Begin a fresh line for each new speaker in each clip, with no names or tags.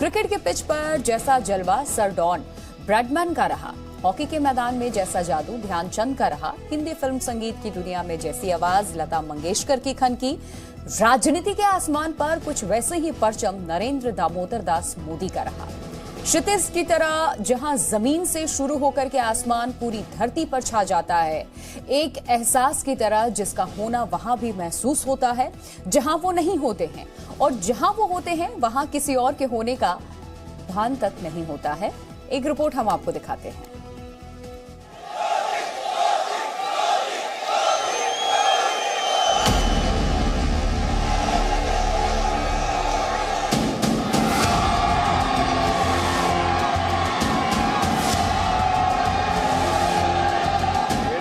Cricket के pitch पर जैसा जलवा सर डॉन ब्रैडमैन का रहा, हॉकी के मैदान में जैसा जादू ध्यानचंद का रहा, हिंदी फिल्म संगीत की दुनिया में जैसी आवाज लता मंगेशकर की खनकी, राजनीति के आसमान पर कुछ वैसे ही परचम नरेंद्र दामोदर दास मोदी का रहा। क्षितिज की तरह जहां जमीन से शुरू होकर के आसमान पूरी धरती पर छा जाता है, एक एहसास की तरह जिसका होना वहां भी महसूस होता है जहां वो नहीं होते हैं, और जहां वो होते हैं वहां किसी और के होने का भान तक नहीं होता है। एक रिपोर्ट हम आपको दिखाते हैं।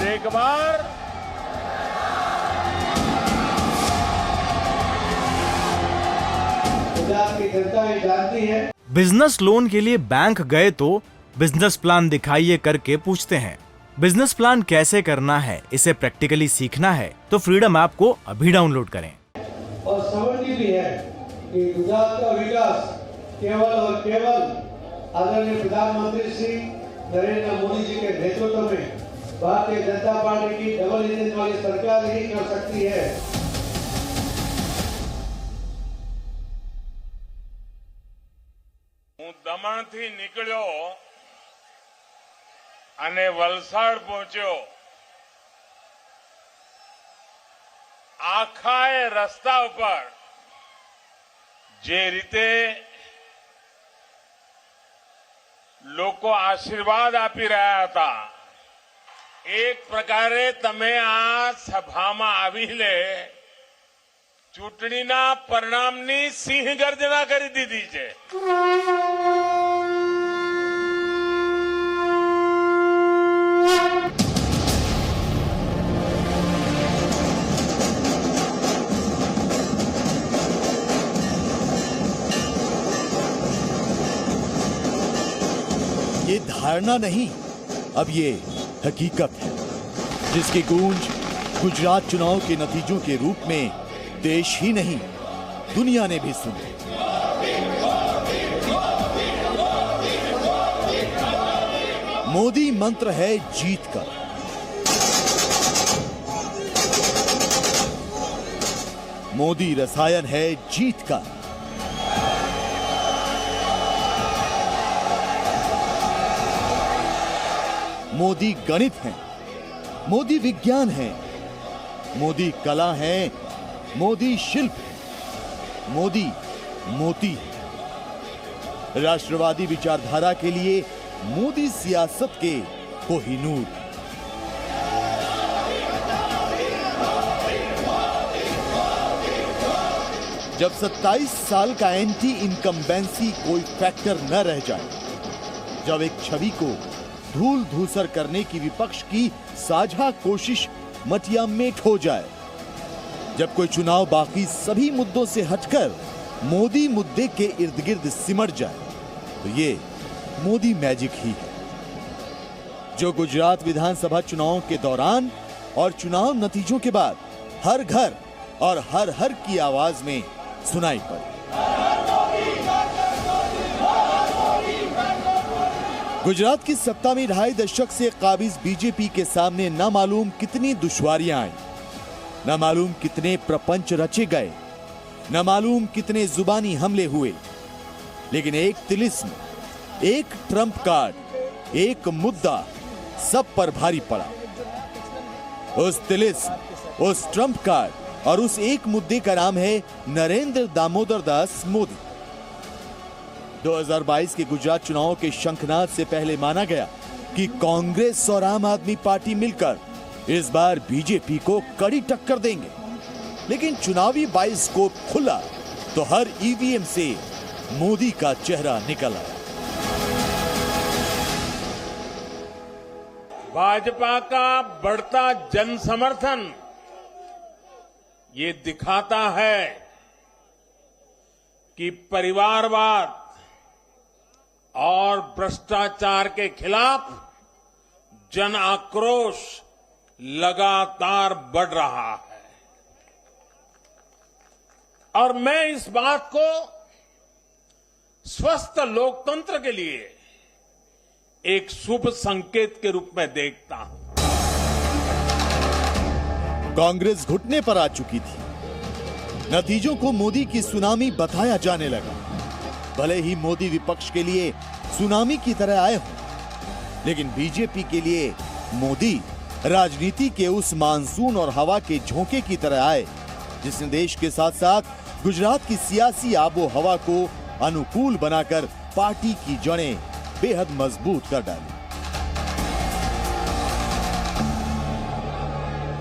एक बार
पंजाब की जनता ये जानती है।
बिजनेस लोन के लिए बैंक गए तो बिजनेस प्लान दिखाइए करके पूछते हैं। बिजनेस प्लान कैसे करना है, इसे प्रैक्टिकली सीखना है तो फ्रीडम ऐप को अभी डाउनलोड करें।
और समझती भी है कि गुजरात का विकास केवल और केवल आदरणीय प्रधानमंत्री श्री नरेंद्र मोदी जी के नेतृत्व में भारतीय जनता पार्टी की डबल इंजन वाली सरकार ही कर सकती है।
હું દમણથી નીકળ્યો અને વલસાડ પહોંચ્યો। આખાએ રસ્તા ઉપર જે રીતે લોકો આશીર્વાદ આપી રહ્યા હતા, એક પ્રકારે તમે આ સભામાં આવીને ચૂંટણીના પરિણામની સિંહ ગર્જના કરી દીધી છે।
ये धारणा नहीं, अब ये हकीकत है, जिसकी गूंज गुजरात चुनाव के नतीजों के रूप में देश ही नहीं दुनिया ने भी सुनी। मोदी मंत्र है जीत का। मोदी रसायन है जीत का। मोदी गणित है, मोदी विज्ञान है, मोदी कला है, मोदी शिल्प है, मोदी मोती है। राष्ट्रवादी विचारधारा के लिए मोदी सियासत के कोहिनूर। जब 27 साल का एंटी इनकम्बेंसी कोई फैक्टर न रह जाए, जब एक छवि को धूल धूसर करने की विपक्ष की साझा कोशिश मटिया मेट हो जाए, जब कोई चुनाव बाकी सभी मुद्दों से हटकर मोदी मुद्दे के इर्द गिर्द सिमट जाए, तो ये मोदी मैजिक ही है, जो गुजरात विधानसभा चुनाव के दौरान और चुनाव नतीजों के बाद हर घर और हर की आवाज में सुनाई पड़ी। गुजरात की सत्ता में 2.5 दशक से काबिज बीजेपी के सामने न मालूम कितनी दुश्वारियां आई, न मालूम कितने प्रपंच रचे गए, न मालूम कितने जुबानी हमले हुए, लेकिन एक तिलिस्म, एक ट्रंप कार्ड, एक मुद्दा सब पर भारी पड़ा। उस तिलिस्म, उस ट्रंप कार्ड और उस एक मुद्दे का नाम है नरेंद्र दामोदर दास मोदी। 2022 के गुजरात चुनाव के शंखनाद से पहले माना गया कि कांग्रेस और आम आदमी पार्टी मिलकर इस बार बीजेपी को कड़ी टक्कर देंगे, लेकिन चुनावी बाइस्कोप खुला तो हर ईवीएम से मोदी का चेहरा निकल आया।
भाजपा का बढ़ता जन समर्थन ये दिखाता है कि परिवारवाद और भ्रष्टाचार के खिलाफ जन आक्रोश लगातार बढ़ रहा है। और मैं इस बात को स्वस्थ लोकतंत्र के लिए एक शुभ संकेत के रूप में देखता हूं।
कांग्रेस घुटने पर आ चुकी थी। नतीजों को मोदी की सुनामी बताया जाने लगा। भले ही मोदी विपक्ष के लिए सुनामी की तरह आए हों, लेकिन बीजेपी के लिए मोदी राजनीति के उस मानसून और हवा के झोंके की तरह आए जिसने देश के साथ साथ गुजरात की सियासी आबो हवा को अनुकूल बनाकर पार्टी की जड़ें बेहद मजबूत कर डाली।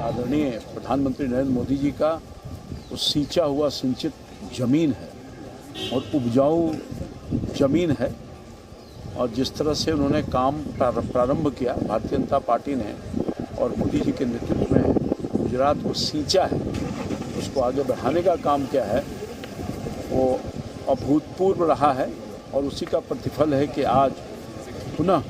आदरणीय प्रधानमंत्री नरेंद्र मोदी जी का वो सींचा हुआ सिंचित जमीन है और उपजाऊ जमीन है, और जिस तरह से उन्होंने काम प्रारंभ किया भारतीय जनता पार्टी ने और मोदी जी के नेतृत्व में गुजरात को सींचा है, उसको आगे बढ़ाने का काम किया है, वो अभूतपूर्व रहा है। और उसी का प्रतिफल है कि आज पुनः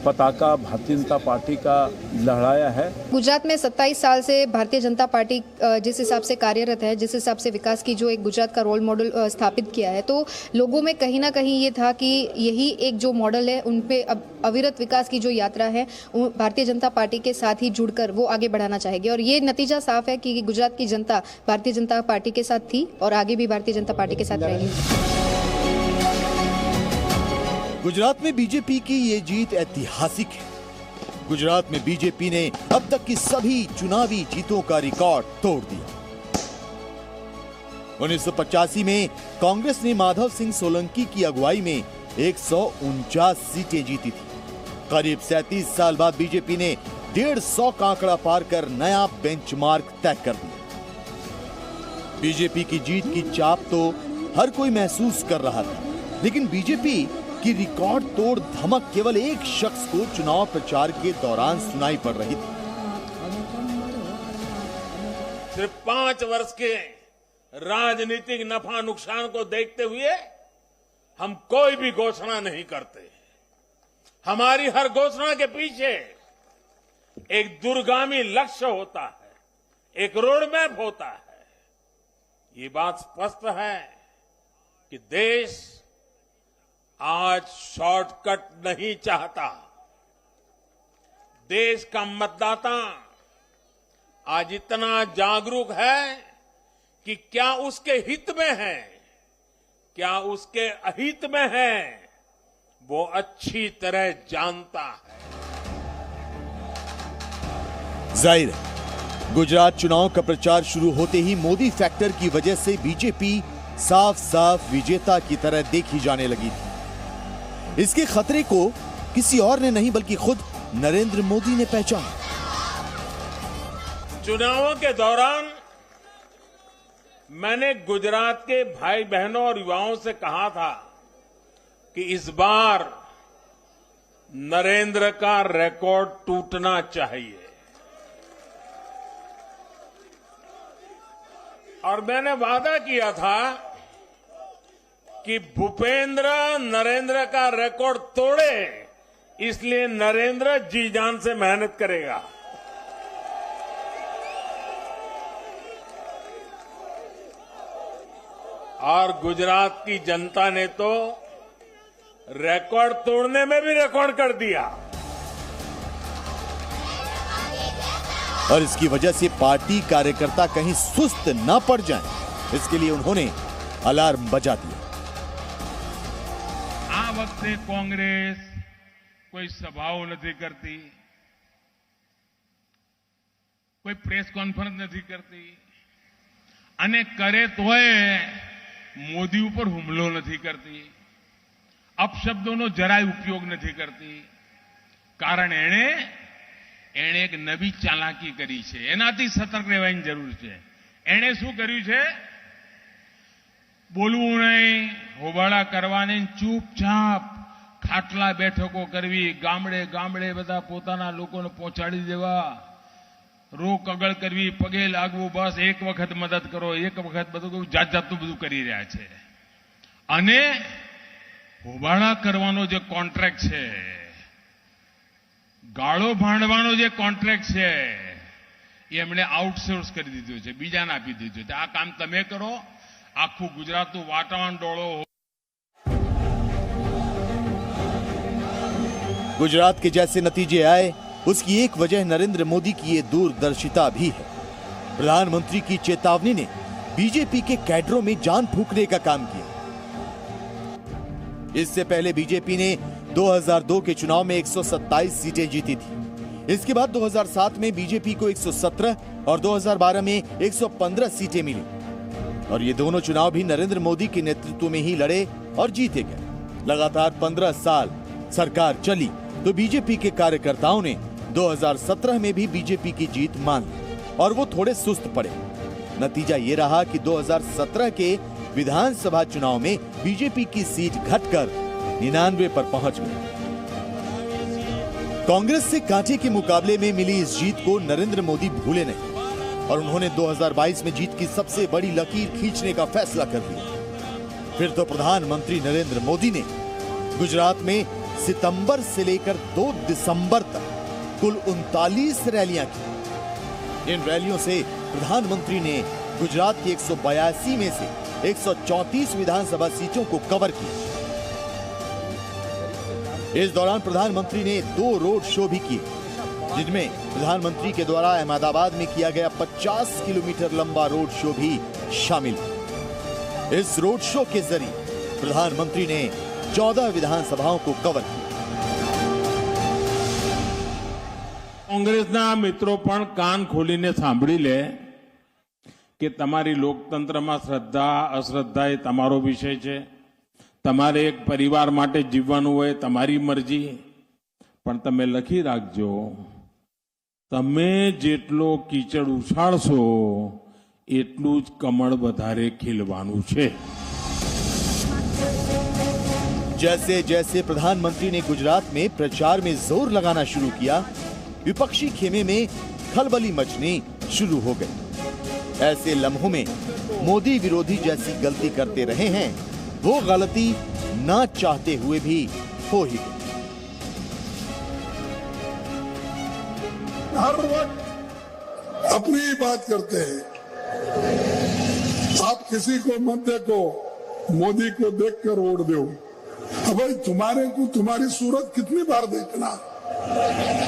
पताका भारतीय जनता पार्टी का लहराया है।
गुजरात में 27 साल से भारतीय जनता पार्टी जिस हिसाब से कार्यरत है, जिस हिसाब से विकास की जो एक गुजरात का रोल मॉडल स्थापित किया है, तो लोगों में कहीं ना कहीं ये था कि यही एक जो मॉडल है उन पे अब अविरत विकास की जो यात्रा है भारतीय जनता पार्टी के साथ ही जुड़कर वो आगे बढ़ाना चाहेगी। और ये नतीजा साफ है कि गुजरात की जनता भारतीय जनता पार्टी के साथ थी और आगे भी भारतीय जनता पार्टी के साथ रहेगी।
गुजरात में बीजेपी की ये जीत ऐतिहासिक है। गुजरात में बीजेपी ने अब तक की सभी चुनावी जीतों का रिकॉर्ड तोड़ दिया। 1985 में कांग्रेस ने माधव सिंह सोलंकी की अगुवाई में 149 सीटें जीती थी। करीब 37 साल बाद बीजेपी ने 150 का आंकड़ा पार कर नया बेंचमार्क तय कर दिया। बीजेपी की जीत की चाप तो हर कोई महसूस कर रहा था, लेकिन बीजेपी की रिकॉर्ड तोड़ धमक केवल एक शख्स को चुनाव प्रचार के दौरान सुनाई पड़ रही थी।
सिर्फ 5 वर्ष के राजनीतिक नफा नुकसान को देखते हुए हम कोई भी घोषणा नहीं करते। हमारी हर घोषणा के पीछे एक दूरगामी लक्ष्य होता है, एक रोड मैप होता है। ये बात स्पष्ट है कि देश आज शॉर्टकट नहीं चाहता। देश का मतदाता आज इतना जागरूक है कि क्या उसके हित में है, क्या उसके अहित में है, वो अच्छी तरह जानता है।
जाहिर है, गुजरात चुनाव का प्रचार शुरू होते ही मोदी फैक्टर की वजह से बीजेपी साफ साफ विजेता की तरह देखी जाने लगी थी। इसके खतरे को किसी और ने नहीं बल्कि खुद नरेंद्र मोदी ने पहचाना।
चुनावों के दौरान मैंने गुजरात के भाई बहनों और युवाओं से कहा था कि इस बार नरेंद्र का रिकॉर्ड टूटना चाहिए, और मैंने वादा किया था कि भूपेंद्र नरेंद्र का रिकॉर्ड तोड़े, इसलिए नरेंद्र जी जान से मेहनत करेगा। और गुजरात की जनता ने तो रिकॉर्ड तोड़ने में भी रिकॉर्ड कर दिया।
और इसकी वजह से पार्टी कार्यकर्ता कहीं सुस्त न पड़ जाएं, इसके लिए उन्होंने अलार्म बजा दिया।
आ वक्ते कांग्रेस कोई सभाओं नहीं करती, कोई प्रेस कॉन्फ्रेंस नहीं करती, अने करे तोय मोदी ऊपर हुमलो नहीं करती, अपशब्दों જરાય उपयोग नहीं करती। कारण एणे एक नवी चालाकी करी छे, एनाथी सतर्क रहेवानी जरूर छे। एणे शुं कर्युं छे? बोलवुं नहीं, होबाळा करवा नहीं, चूपचाप खाटला बैठको करवी, गामडे गामडे बधा पोताना लोकोने पहोंचाडी देवा, रो कगळ करवी, पगे लागवुं, बस एक वखत मदद करो, एक वखत बधुं जात जातनुं बधुं करी रह्या छे। अने होबाळा करवानो जे कॉन्ट्रेक्ट छे, गाळो भांडવાનો जे कॉन्ट्रेक्ट छे, एमणे आउटसोर्स करी दीधो छे, बीजाने आपी दीधो छे। आ काम तमे करो, આખું ગુજરાતનું વાતાવરણ ડોળો.
गुजरात के जैसे नतीजे आए उसकी एक वजह नरेंद्र मोदी की ये दूरदर्शिता भी है। प्रधानमंत्री की चेतावनी ने बीजेपी के कैडरों में जान फूंकने का काम किया। इससे पहले बीजेपी ने 2002 के चुनाव में 127 सीटें जीती थी। इसके बाद 2007 में बीजेपी को 117 और 2012 में 115 सीटें मिली और ये दोनों चुनाव भी नरेंद्र मोदी के नेतृत्व में ही लड़े और जीते गए। लगातार 15 साल सरकार चली तो बीजेपी के कार्यकर्ताओं ने 2017 में भी बीजेपी की जीत मान ली और वो थोड़े सुस्त पड़े। नतीजा ये रहा कि 2017 के विधानसभा चुनाव में बीजेपी की सीट घटकर 99 पर पहुंच गई। कांग्रेस से कांटे के मुकाबले में मिली इस जीत को नरेंद्र मोदी भूले नहीं और उन्होंने 2022 में जीत की सबसे बड़ी लकीर खींचने का फैसला कर लिया। फिर तो प्रधानमंत्री नरेंद्र मोदी ने गुजरात में सितंबर से लेकर 2 दिसंबर तक कुल 39 रैलियां की। इन रैलियों से प्रधानमंत्री ने गुजरात की 182 में से 134 विधानसभा सीटों को कवर किया। इस दौरान प्रधानमंत्री ने 2 रोड शो भी किए, जिनमें प्रधानमंत्री के द्वारा अहमदाबाद में किया गया 50 किलोमीटर लंबा रोड शो भी शामिल है। इस रोड शो के जरिए प्रधानमंत्री ने 14 विधानसभाओं को कवर किया।
કોંગ્રેસના મિત્રો પણ કાન ખોલીને સાંભળી લે કે તમારી લોકતંત્રમાં શ્રદ્ધા અશ્રદ્ધા એ તમારો વિષય છે. તમારે એક પરિવાર માટે જીવવાનું હોય તમારી મરજી, પણ તમે લખી રાખજો, તમે જેટલો કીચડ ઉછાળશો એટલું જ કમળ વધારે ખીલવાનું છે.
जैसे जैसे प्रधानमंत्री ने गुजरात में प्रचार में जोर लगाना शुरू किया, विपक्षी खेमे में खलबली मचनी शुरू हो गई। ऐसे लम्हों में मोदी विरोधी जैसी गलती करते रहे हैं, वो गलती ना चाहते हुए भी हो ही गई।
हर वक्त अपनी बात करते हैं। आप किसी को मत देखो, मोदी को देखकर वोट दो। भाई तुम्हारे को तुम्हारी सूरत कितनी बार देखना,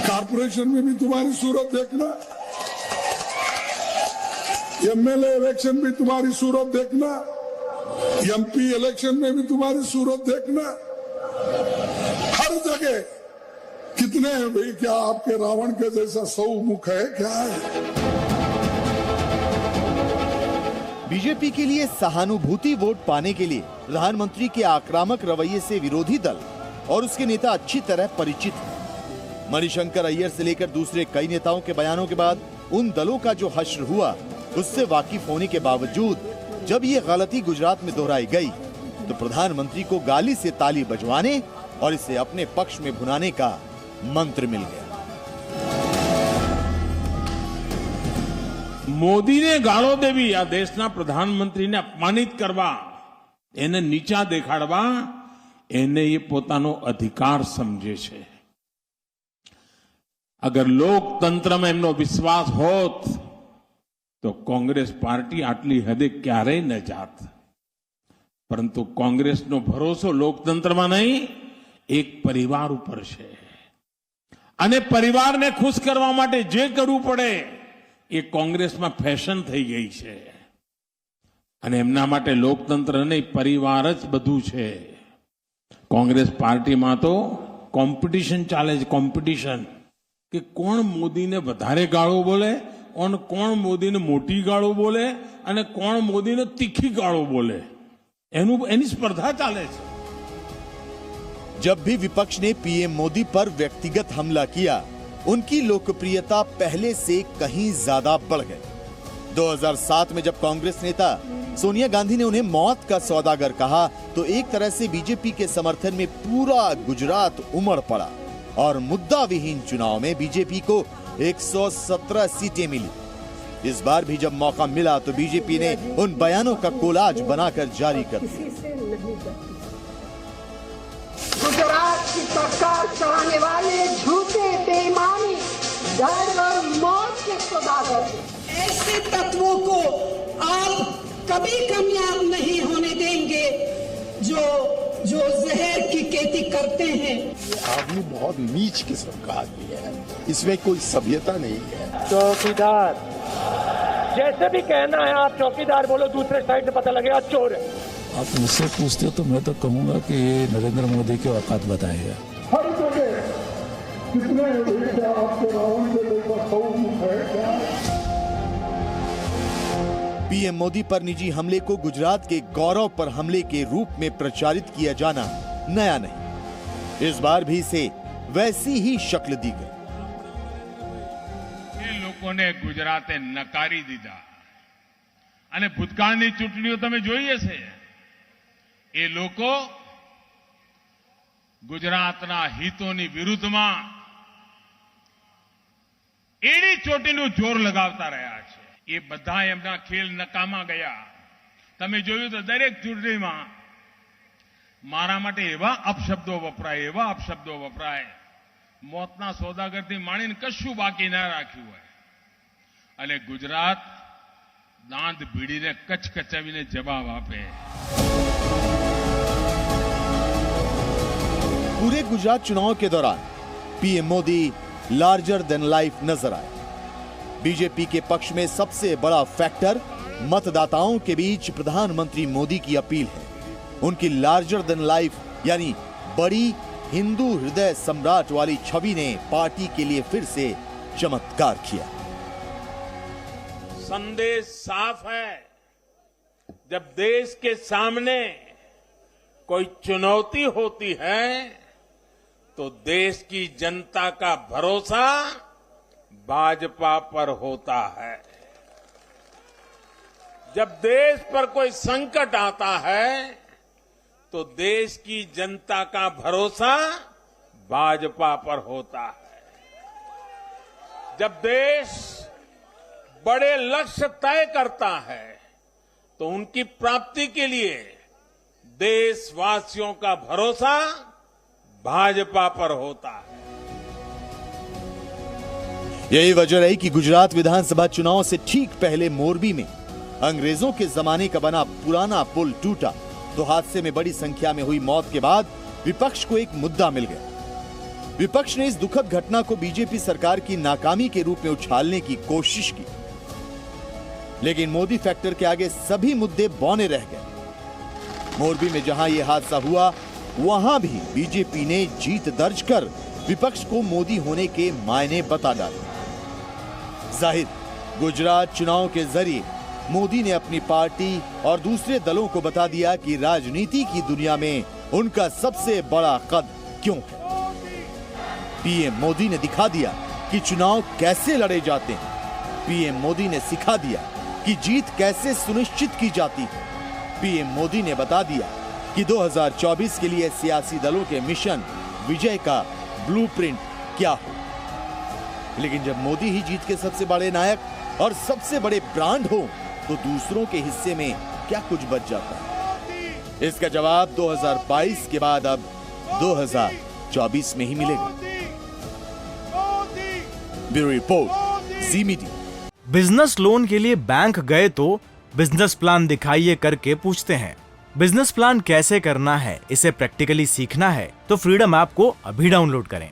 कारपोरेशन में भी तुम्हारी सूरत देखना, एमएलए इलेक्शन भी तुम्हारी सूरत देखना, एमपी इलेक्शन में भी तुम्हारी सूरत देखना। हर जगह कितने हैं भाई? क्या आपके रावण के जैसा 100 मुख है? क्या है?
बीजेपी के लिए सहानुभूति वोट पाने के लिए प्रधानमंत्री के आक्रामक रवैये से विरोधी दल और उसके नेता अच्छी तरह परिचित हैं। मणिशंकर अय्यर से लेकर दूसरे कई नेताओं के बयानों के बाद उन दलों का जो हश्र हुआ, उससे वाकिफ होने के बावजूद जब ये गलती गुजरात में दोहराई गई तो प्रधानमंत्री को गाली से ताली बजवाने और इसे अपने पक्ष में भुनाने का मंत्र मिल गया।
મોદીને ગાળો દેવી, આ દેશના પ્રધાનમંત્રીને અપમાનિત કરવા, એને નીચા દેખાડવા, એને એ પોતાનો અધિકાર સમજે છે. અગર લોકતંત્રમાં એમનો વિશ્વાસ હોત તો કોંગ્રેસ પાર્ટી આટલી હદે ક્યારેય ન જાત. પરંતુ કોંગ્રેસનો ભરોસો લોકતંત્રમાં નહીં, એક પરિવાર ઉપર છે અને પરિવારને ખુશ કરવા માટે જે કરવું પડે એ કોંગ્રેસમાં ફેશન થઈ ગઈ છે અને એમના માટે લોકતંત્ર નહીં, પરિવાર જ બધું છે. કોંગ્રેસ પાર્ટીમાં તો કોમ્પિટિશન ચાલે છે, કોમ્પિટિશન કે કોણ મોદીને વધારે ગાળો બોલે અને કોણ મોદીને મોટી ગાળો બોલે અને કોણ મોદીને તીખી ગાળો બોલે, એની સ્પર્ધા ચાલે છે.
जब भी विपक्ष ने पीएम मोदी पर व्यक्तिगत हमला किया, उनकी लोकप्रियता पहले से कहीं ज्यादा बढ़ गई। 2007 में जब कांग्रेस नेता सोनिया गांधी ने उन्हें मौत का सौदागर कहा तो एक तरह से बीजेपी के समर्थन में पूरा गुजरात उमड़ पड़ा और मुद्दा विहीन चुनाव में बीजेपी को 117 सीटें मिली। इस बार भी जब मौका मिला तो बीजेपी ने उन बयानों का कोलाज बनाकर जारी कर दिया।
गुजरात की सरकार चलाने वाले झूठे, बेईमानी, डर और मौत के सौदागर, ऐसे तत्वों को आप कभी कामयाब नहीं होने देंगे जो जहर की खेती करते हैं।
आदमी बहुत नीच किस्म का आदमी है, इसमें कोई सभ्यता नहीं है।
चौकीदार जैसे भी कहना है आप चौकीदार बोलो, दूसरे साइड से पता लगेगा चोर है।
आप मुझसे पूछते हो तो मैं तो कहूंगा कि ये नरेंद्र मोदी की औकात बताएगा।
हर जगह कितने आपके रावण के लोग है।
पीएम मोदी पर निजी हमले को गुजरात के गौरव पर हमले के रूप में प्रचारित किया जाना नया नहीं। इस बार भी इसे वैसी ही शक्ल दी गई।
લોકોને ગુજરાતે નકારી દીધા અને ભૂતકાળની ચૂંટણીઓ તમે જોઈ હશે, એ લોકો ગુજરાતના હિતોની વિરુદ્ધમાં એડી ચોટીનું જોર લગાવતા રહ્યા છે। એ બધા એમના ખેલ નકામા ગયા। તમે જોયું તો દરેક ચૂંટણીમાં મારા માટે એવા અપશબ્દો વપરાય, મોતના સોદાગરથી માણીને કશું બાકી ના રાખ્યું હોય। અને ગુજરાત દાંત ભીડીને કચકચાવીને જવાબ આપે।
पूरे गुजरात चुनाव के दौरान PM Modi larger than life नजर आए। बीजेपी के पक्ष में सबसे बड़ा फैक्टर मतदाताओं के बीच प्रधानमंत्री मोदी की अपील है। उनकी लार्जर देन लाइफ यानी बड़ी हिंदू हृदय सम्राट वाली छवि ने पार्टी के लिए फिर से चमत्कार किया।
संदेश साफ है, जब देश के सामने कोई चुनौती होती है तो देश की जनता का भरोसा भाजपा पर होता है। जब देश पर कोई संकट आता है तो देश की जनता का भरोसा भाजपा पर होता है। जब देश बड़े लक्ष्य तय करता है तो उनकी प्राप्ति के लिए देशवासियों का भरोसा भाजपा पर होता है।
यही वजह रही कि गुजरात विधानसभा चुनाव से ठीक पहले मोरबी में अंग्रेजों के जमाने का बना पुराना पुल टूटा तो हादसे में बड़ी संख्या में हुई मौत के बाद विपक्ष को एक मुद्दा मिल गया। विपक्ष ने इस दुखद घटना को बीजेपी सरकार की नाकामी के रूप में उछालने की कोशिश की, लेकिन मोदी फैक्टर के आगे सभी मुद्दे बौने रह गए। मोरबी में जहां यह हादसा हुआ वहां भी बीजेपी ने जीत दर्ज कर विपक्ष को मोदी होने के मायने बता डाले। जाहिर गुजरात चुनाव के जरिए मोदी ने अपनी पार्टी और दूसरे दलों को बता दिया कि राजनीति की दुनिया में उनका सबसे बड़ा कद क्यों है। पीएम मोदी ने दिखा दिया कि चुनाव कैसे लड़े जाते हैं। पीएम मोदी ने सिखा दिया कि जीत कैसे सुनिश्चित की जाती है। पीएम मोदी ने बता दिया कि 2024 के लिए सियासी दलों के मिशन विजय का ब्लूप्रिंट क्या हो। लेकिन जब मोदी ही जीत के सबसे बड़े नायक और सबसे बड़े ब्रांड हो तो दूसरों के हिस्से में क्या कुछ बच जाता है? इसका जवाब 2022 के बाद अब 2024 में ही मिलेगा। ब्यूरो रिपोर्ट, जी मीडिया।
बिजनेस लोन के लिए बैंक गए तो बिजनेस प्लान दिखाइए करके पूछते हैं। बिजनेस प्लान कैसे करना है, इसे प्रैक्टिकली सीखना है तो फ्रीडम ऐप को अभी डाउनलोड करें।